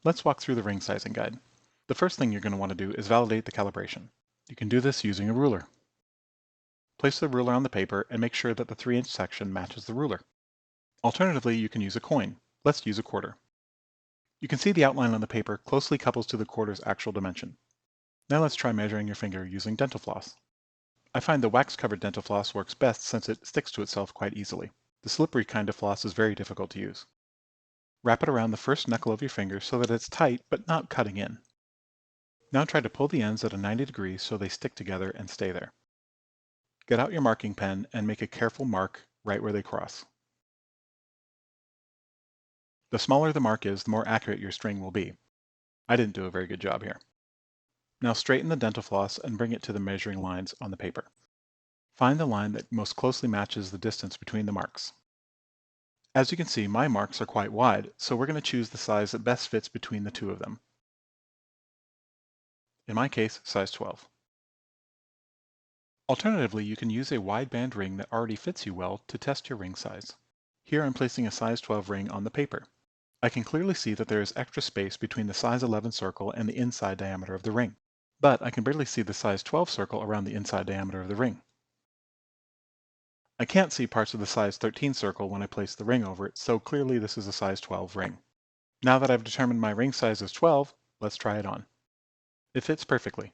Let's walk through the ring sizing guide. The first thing you're going to want to do is validate the calibration. You can do this using a ruler. Place the ruler on the paper and make sure that the 3-inch section matches the ruler. Alternatively, you can use a coin. Let's use a quarter. You can see the outline on the paper closely couples to the quarter's actual dimension. Now let's try measuring your finger using dental floss. I find the wax-covered dental floss works best since it sticks to itself quite easily. The slippery kind of floss is very difficult to use. Wrap it around the first knuckle of your finger so that it's tight but not cutting in. Now try to pull the ends at a 90 degrees so they stick together and stay there. Get out your marking pen and make a careful mark right where they cross. The smaller the mark is, the more accurate your string will be. I didn't do a very good job here. Now straighten the dental floss and bring it to the measuring lines on the paper. Find the line that most closely matches the distance between the marks. As you can see, my marks are quite wide, so we're going to choose the size that best fits between the two of them. In my case, size 12. Alternatively, you can use a wideband ring that already fits you well to test your ring size. Here I'm placing a size 12 ring on the paper. I can clearly see that there is extra space between the size 11 circle and the inside diameter of the ring, but I can barely see the size 12 circle around the inside diameter of the ring. I can't see parts of the size 13 circle when I place the ring over it, so clearly this is a size 12 ring. Now that I've determined my ring size is 12, let's try it on. It fits perfectly.